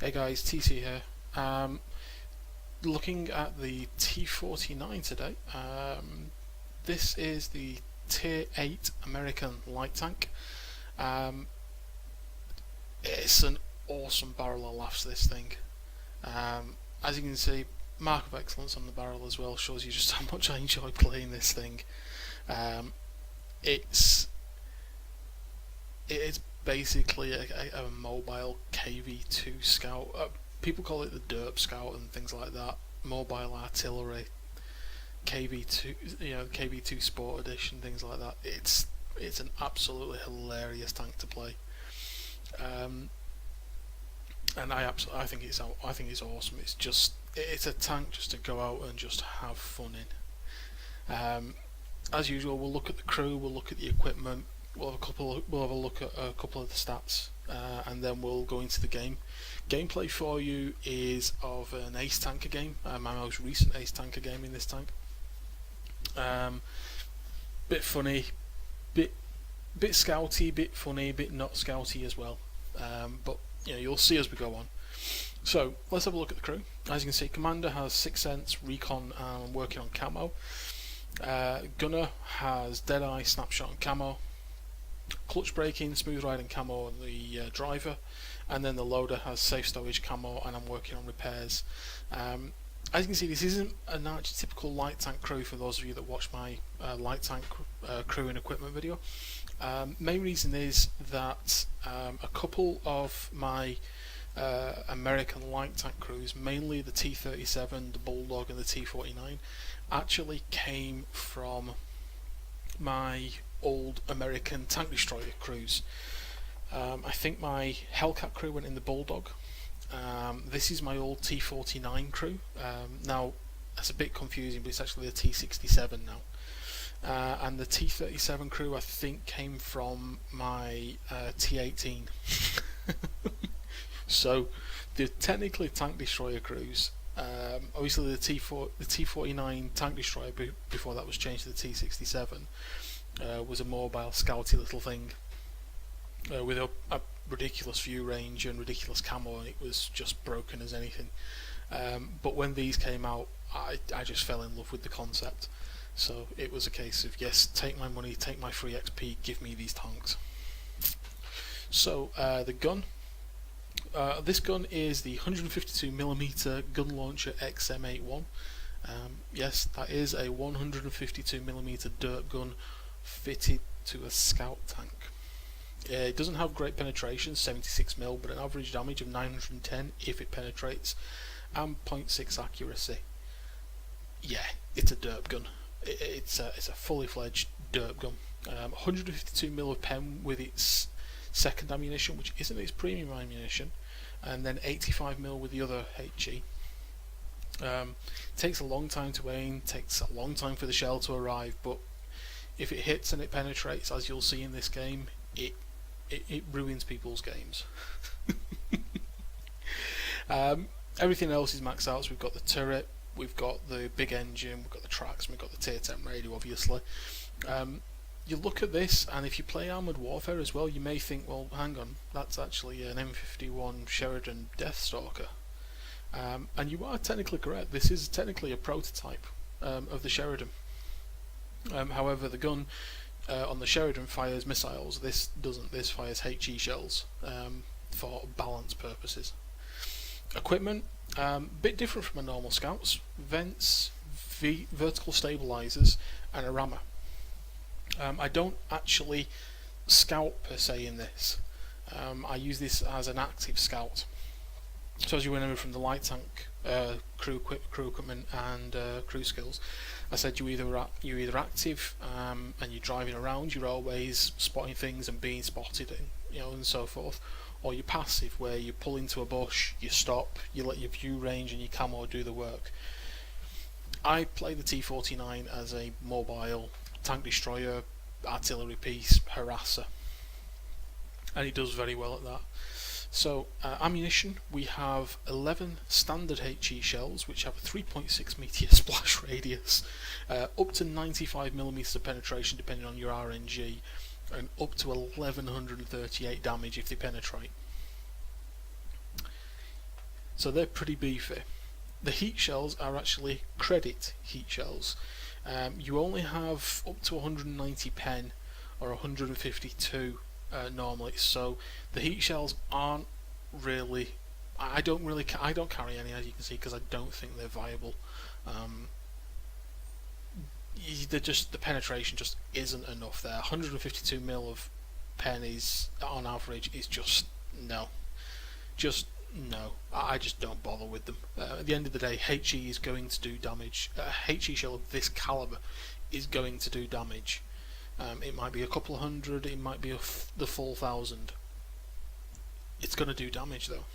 Hey guys, TC here. Looking at the T49 today. This is the Tier 8 American light tank. It's an awesome barrel of laughs, this thing. As you can see, mark of excellence on the barrel as well, shows you just how much I enjoy playing this thing. It's basically a mobile KV2 scout. People call it the Derp Scout and things like that. Mobile artillery, KV2, KV2 Sport Edition, things like that. It's an absolutely hilarious tank to play, and I think it's awesome. It's a tank just to go out and just have fun in. As usual, we'll look at the crew, we'll look at the equipment. We'll have a look at a couple of the stats, and then we'll go into the game. Gameplay for you is of an Ace Tanker game, my most recent Ace Tanker game in this tank. Bit funny, bit scouty, bit funny, bit not scouty as well. But you'll see as we go on. So let's have a look at the crew. As you can see, Commander has 6th Sense, Recon, and working on camo. Gunner has Deadeye, Snapshot, and camo. Clutch braking, smooth riding camo on the driver, and then the loader has safe stowage camo, and I'm working on repairs. As you can see, this isn't an archetypical light tank crew for those of you that watch my light tank crew and equipment video. Main reason is that a couple of my American light tank crews, mainly the T37, the Bulldog, and the T49, actually came from my old American tank destroyer crews. I think my Hellcat crew went in the Bulldog. This is my old T49 crew. Now that's a bit confusing, but it's actually the T67 now. And the T37 crew I think came from my T18. So they're technically tank destroyer crews. Obviously the T49 tank destroyer before that was changed to the T67 was a mobile scouty little thing with a ridiculous view range and ridiculous camo, and it was just broken as anything. But when these came out, I just fell in love with the concept. So it was a case of, yes, take my money, take my free XP, give me these tanks. So the gun. This gun is the 152mm gun launcher XM81. Yes, that is a 152mm derp gun fitted to a scout tank. It doesn't have great penetration, 76mm, but an average damage of 910 if it penetrates, and 0.6 accuracy. Yeah, it's a derp gun. It's a fully fledged derp gun. 152mm of pen with its second ammunition, which isn't its premium ammunition, and then 85mm with the other HE. Takes a long time to aim, takes a long time for the shell to arrive, but if it hits and it penetrates, as you'll see in this game, it ruins people's games. Everything else is maxed out. So we've got the turret, we've got the big engine, we've got the tracks, and we've got the tier 10 radio, obviously. You look at this, and if you play Armoured Warfare as well, you may think, well, hang on, that's actually an M51 Sheridan Deathstalker. And you are technically correct. This is technically a prototype of the Sheridan. However, the gun on the Sheridan fires missiles. This doesn't. This fires HE shells for balance purposes. Equipment, bit different from a normal Scouts. Vents, vertical stabilizers, and a rammer. I don't actually scout per se in this. I use this as an active scout. So as you remember from the light tank crew equipment and crew skills, I said you're either active and you're driving around, you're always spotting things and being spotted, and so forth, or you're passive, where you pull into a bush, you stop, you let your view range and your camo do the work. I play the T49 as a mobile tank destroyer, artillery piece, harasser, and it does very well at that. So ammunition, we have 11 standard HE shells which have a 3.6 meter splash radius, up to 95mm of penetration depending on your RNG, and up to 1138 damage if they penetrate. so they're pretty beefy. The heat shells are actually credit heat shells. You only have up to 190 pen or 152 normally, so the heat shells aren't really. I don't carry any, as you can see, because I don't think they're viable. They're just, the penetration just isn't enough there. 152 mil of pen is, on average, is just no. I just don't bother with them. At the end of the day, HE is going to do damage. A HE shell of this caliber is going to do damage. It might be a couple of hundred, it might be the full 1,000. It's going to do damage though.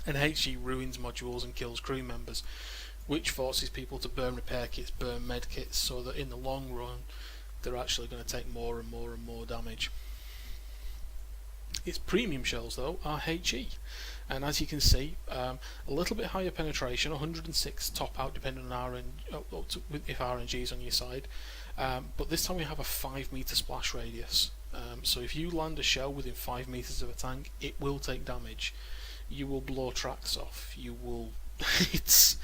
And HE ruins modules and kills crew members, which forces people to burn repair kits, burn med kits, so that in the long run they're actually going to take more and more and more damage. Its premium shells though are HE, and as you can see, a little bit higher penetration, 106 top out depending on if RNG is on your side, but this time we have a 5 meter splash radius. So if you land a shell within 5 meters of a tank, it will take damage. You will blow tracks off. You will. it's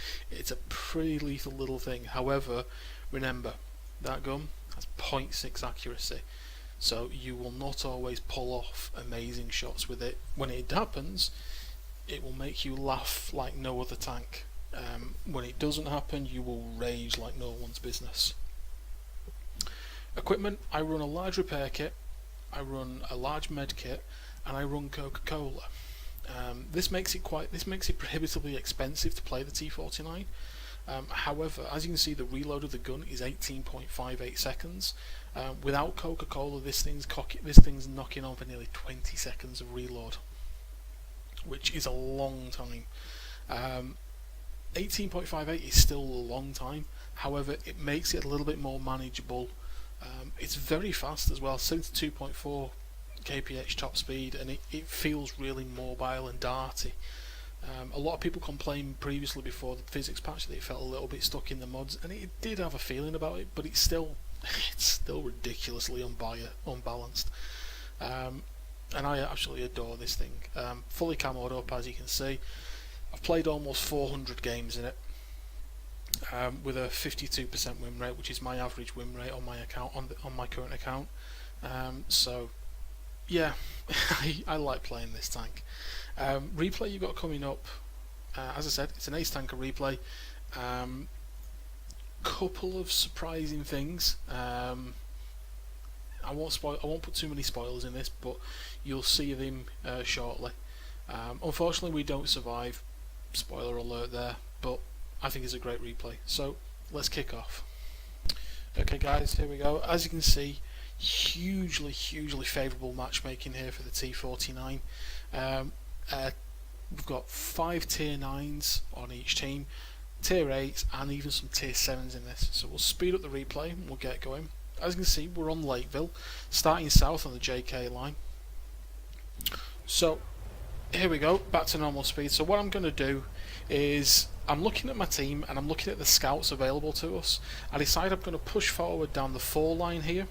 a pretty lethal little thing. However, remember that gun has 0.6 accuracy. So you will not always pull off amazing shots with it. When it happens, it will make you laugh like no other tank. When it doesn't happen, you will rage like no one's business. Equipment, I run a large repair kit, I run a large med kit, and I run Coca-Cola. This makes it prohibitively expensive to play the T49. However, as you can see, the reload of the gun is 18.58 seconds. Without Coca-Cola, this thing's knocking on for nearly 20 seconds of reload, which is a long time. 18.58 is still a long time. However, it makes it a little bit more manageable. It's very fast as well, 72.4 kph top speed, and it feels really mobile and darty. A lot of people complained previously before the physics patch that it felt a little bit stuck in the mods, and it did have a feeling about it, but it's still ridiculously unbalanced. And I absolutely adore this thing. Fully camoed up, as you can see. I've played almost 400 games in it, with a 52% win rate, which is my average win rate on my account, on my current account. So yeah, I like playing this tank. Replay you've got coming up, as I said, it's an ace tanker replay. Couple of surprising things. I won't put too many spoilers in this, but you'll see them shortly. Unfortunately, we don't survive. Spoiler alert there, but I think it's a great replay. So let's kick off. Okay, guys, here we go. As you can see, hugely favourable matchmaking here for the T49. We've got 5 tier 9s on each team, tier 8s, and even some tier 7s in this. So we'll speed up the replay and we'll get going. As you can see, we're on Lakeville, starting south on the JK line. So here we go, back to normal speed. So what I'm going to do is, I'm looking at my team and I'm looking at the scouts available to us. I decide I'm going to push forward down the 4 line here.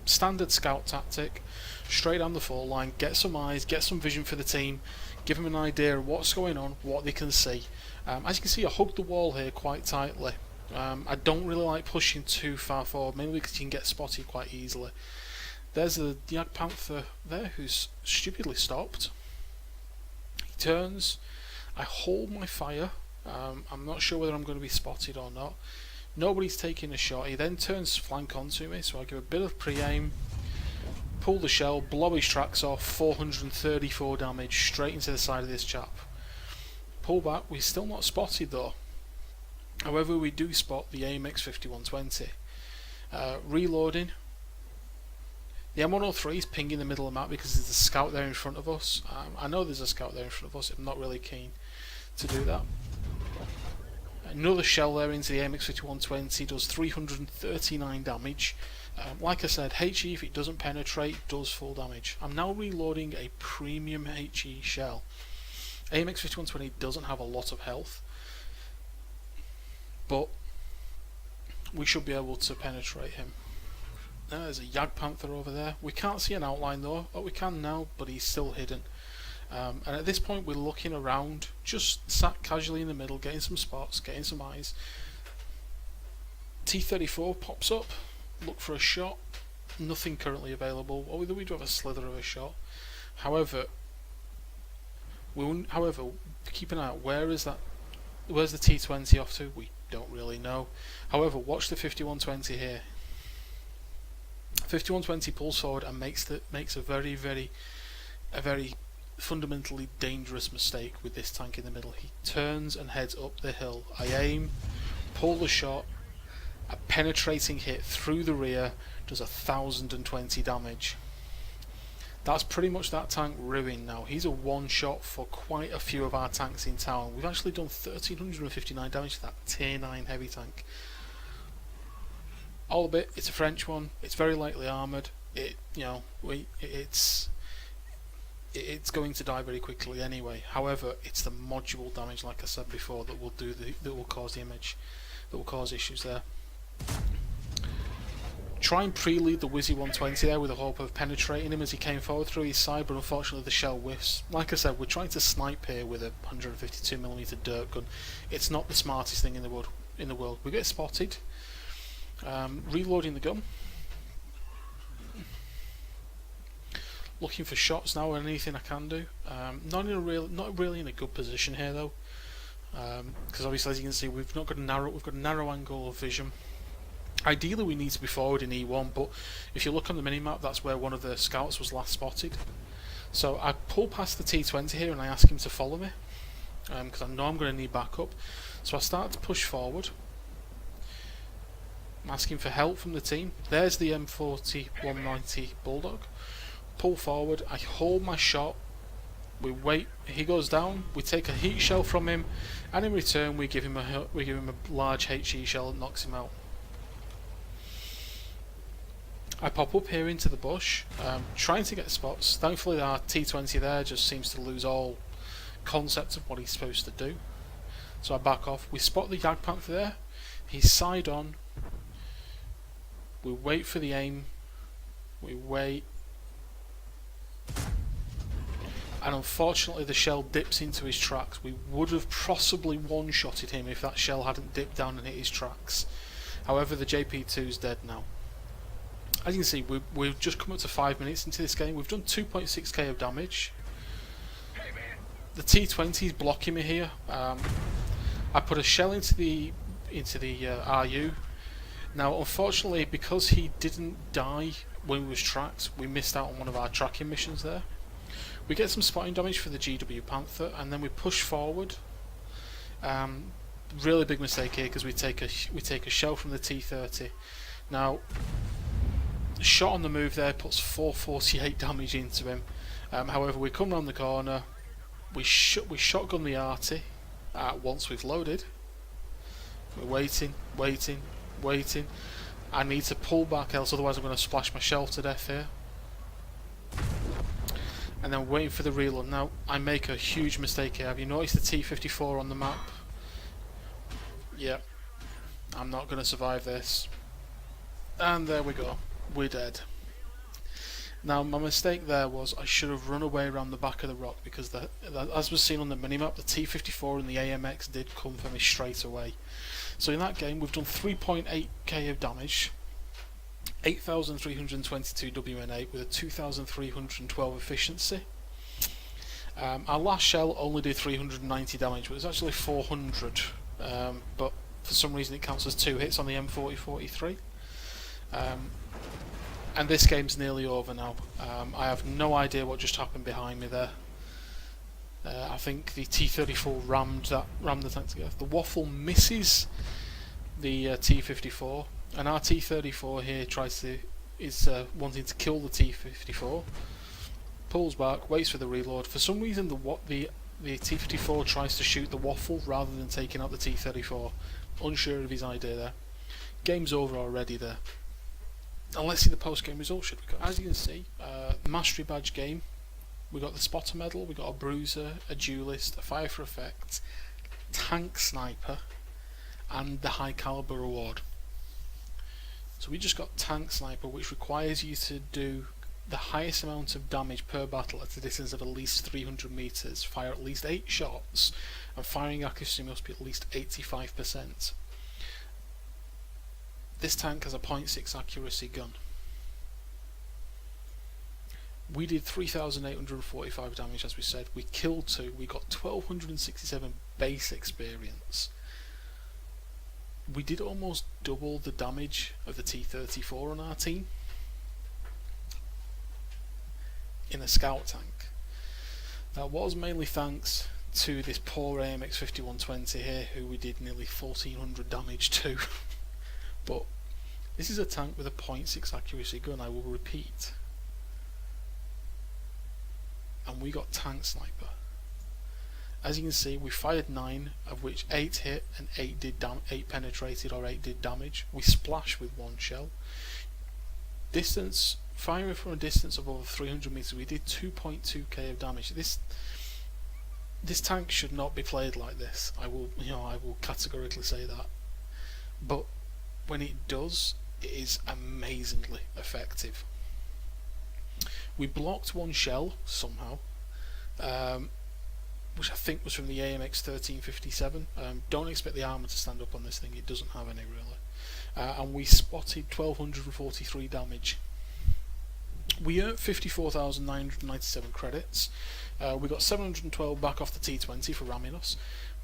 Standard scout tactic, straight down the 4 line, get some eyes, get some vision for the team, give them an idea of what's going on, what they can see. As you can see, I hugged the wall here quite tightly. I don't really like pushing too far forward, mainly because you can get spotted quite easily. There's a Jag Panther there who's stupidly stopped. He turns, I hold my fire. I'm not sure whether I'm going to be spotted or not. Nobody's taking a shot. He then turns flank onto me, so I give a bit of pre-aim, pull the shell, blow his tracks off, 434 damage straight into the side of this chap. Pull back, we're still not spotted though. However, we do spot the AMX 5120. Reloading. The M103 is pinging the middle of the map because there's a scout there in front of us. I know there's a scout there in front of us, I'm not really keen to do that. Another shell there into the AMX 5120 does 339 damage. Like I said, HE, if it doesn't penetrate, does full damage. I'm now reloading a premium HE shell. AMX 5120 doesn't have a lot of health, but we should be able to penetrate him. There's a Jag Panther over there. We can't see an outline though. Oh, we can now, but he's still hidden. And at this point we're looking around, just sat casually in the middle, getting some spots, getting some eyes. T34 pops up, look for a shot, nothing currently available, although we do have a slither of a shot. However, keep an eye out, where's the T20 off to? We don't really know. However, watch the 5120 here. 5120 pulls forward and makes a very fundamentally dangerous mistake with this tank in the middle. He turns and heads up the hill. I aim, pull the shot, a penetrating hit through the rear does 1020 damage. That's pretty much that tank ruined now. He's a one shot for quite a few of our tanks in town. We've actually done 1359 damage to that tier 9 heavy tank. All of it, it's a French one, it's very lightly armoured, it's going to die very quickly anyway. However, it's the module damage, like I said before, that will cause issues there. Try and pre-lead the Wizzy 120 there with the hope of penetrating him as he came forward through his side, but unfortunately the shell whiffs. Like I said, we're trying to snipe here with a 152mm dirt gun. It's not the smartest thing in the world. We get spotted. Reloading the gun. Looking for shots now, or anything I can do. Not really in a good position here though, because obviously, as you can see, we've got a narrow angle of vision. Ideally, we need to be forward in E1, but if you look on the minimap, that's where one of the scouts was last spotted. So I pull past the T20 here and I ask him to follow me, because I know I'm going to need backup. So I start to push forward. I'm asking for help from the team. There's the M40 190 Bulldog. Pull forward, I hold my shot, we wait, he goes down, we take a heat shell from him, and in return we give him a large HE shell that knocks him out. I pop up here into the bush, trying to get spots. Thankfully our T20 there just seems to lose all concept of what he's supposed to do. So I back off, we spot the Jagdpanther there, he's side on, we wait for the aim, we wait, and unfortunately the shell dips into his tracks. We would have possibly one-shotted him if that shell hadn't dipped down and hit his tracks. However, the JP2's dead now. As you can see, we've just come up to 5 minutes into this game. We've done 2.6k of damage. The T20 is blocking me here. I put a shell into the RU. Now, unfortunately, because he didn't die when he was tracked, we missed out on one of our tracking missions there. We get some spotting damage for the GW Panther, and then we push forward. Really big mistake here because we take a shell from the T30. Now, the shot on the move there puts 448 damage into him. However, we come round the corner, we shotgun the arty once we've loaded. We're waiting. I need to pull back, else otherwise I'm going to splash my shell to death here. And then waiting for the reload. Now, I make a huge mistake here. Have you noticed the T54 on the map? Yep. I'm not going to survive this. And there we go. We're dead. Now, my mistake there was I should have run away around the back of the rock, because as was seen on the minimap, the T54 and the AMX did come for me straight away. So in that game, we've done 3.8k of damage, 8,322 WN8 with a 2,312 efficiency. Our last shell only did 390 damage, but it was actually 400, but for some reason it counts as 2 hits on the M4043. And this game's nearly over now. I have no idea what just happened behind me there. I think the T34 rammed the tank together. The waffle misses the T54, and our T34 here is wanting to kill the T54. Pulls back, waits for the reload. For some reason, the T54 tries to shoot the waffle rather than taking out the T34. Unsure of his idea there. Game's over already there. And let's see the post-game results. Should we go? As you can see, Mastery Badge game. We got the Spotter Medal, we got a Bruiser, a Duelist, a Fire for Effect, Tank Sniper, and the High Caliber Award. So we just got Tank Sniper, which requires you to do the highest amount of damage per battle at a distance of at least 300 meters, fire at least 8 shots, and firing accuracy must be at least 85%. This tank has a .6 accuracy gun. We did 3,845 damage, as we said. We killed 2. We got 1,267 base experience. We did almost double the damage of the T34 on our team in a scout tank. That was mainly thanks to this poor AMX 5120 here, who we did nearly 1,400 damage to. But this is a tank with a .6 accuracy gun, I will repeat. And we got tank sniper. As you can see, we fired 9, of which 8 hit and 8 penetrated or 8 did damage. We splashed with 1 shell. Distance, firing from a distance of over 300 meters, we did 2.2k of damage. This tank should not be played like this. I will categorically say that. But when it does, it is amazingly effective. We blocked 1 shell somehow, which I think was from the AMX 1357. Don't expect the armour to stand up on this thing, it doesn't have any really. And we spotted 1,243 damage. We earned 54,997 credits. We got 712 back off the T20 for ramming us,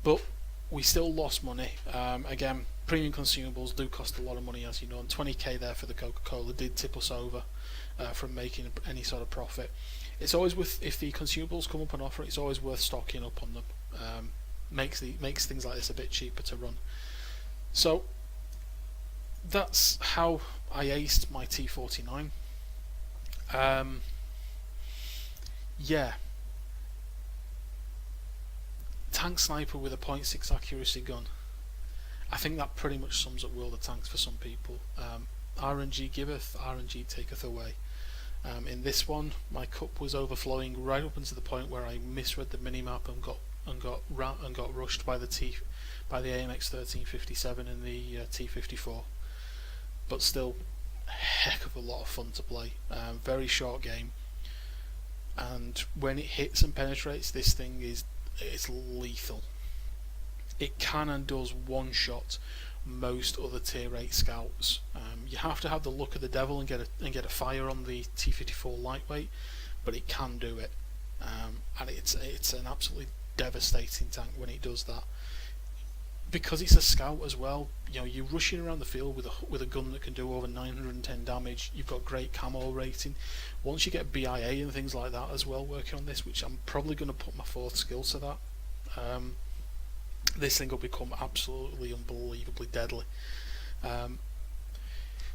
but we still lost money. Again, premium consumables do cost a lot of money, as you know, and 20k there for the Coca-Cola did tip us over from making any sort of profit. It's always if the consumables come up on offer, it's always worth stocking up on them. Makes things like this a bit cheaper to run. So that's how I aced my T49. Yeah, tank sniper with a .6 accuracy gun. I think that pretty much sums up World of Tanks for some people. RNG giveth, RNG taketh away. In this one, my cup was overflowing right up until the point where I misread the minimap and got rushed by the AMX 1357 and the T54. But still, a heck of a lot of fun to play. Very short game, and when it hits and penetrates, this thing it's lethal. It can and does one-shot most other tier 8 scouts. You have to have the luck of the devil and get a fire on the T54 lightweight, but it can do it, and it's an absolutely devastating tank when it does that. Because it's a scout as well, you know, you're rushing around the field with a gun that can do over 910 damage. You've got great camo rating. Once you get BIA and things like that as well working on this, which I'm probably going to put my 4th skill to that, this thing will become absolutely unbelievably deadly.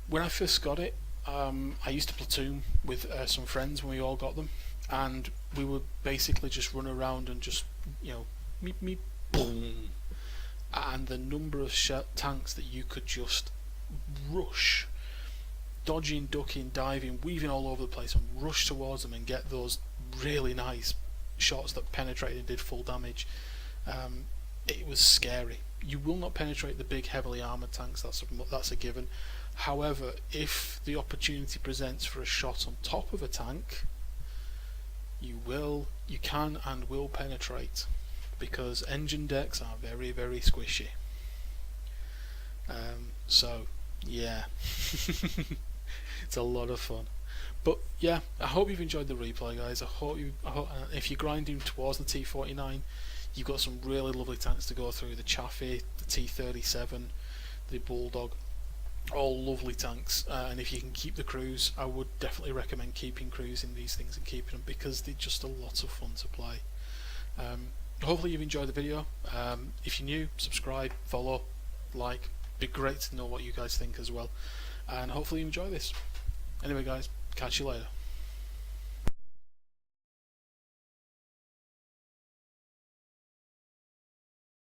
When I first got it, I used to platoon with some friends when we all got them, and we would basically just run around and just, you know, meep, boom. And the number of tanks that you could just rush, dodging, ducking, diving, weaving all over the place, and rush towards them and get those really nice shots that penetrated and did full damage. It was scary. You will not penetrate the big heavily armoured tanks, that's a given. However, if the opportunity presents for a shot on top of a tank, you can and will penetrate, because engine decks are very, very squishy. So yeah, it's a lot of fun. But yeah, I hope you've enjoyed the replay, guys. I hope if you're grinding towards the T49, you've got some really lovely tanks to go through. The Chaffee, the T37, the Bulldog, all lovely tanks. And if you can keep the crews, I would definitely recommend keeping crews in these things and keeping them, because they're just a lot of fun to play. Hopefully you've enjoyed the video. If you're new, subscribe, follow, like. Be great to know what you guys think as well. And hopefully you enjoy this. Anyway guys, catch you later.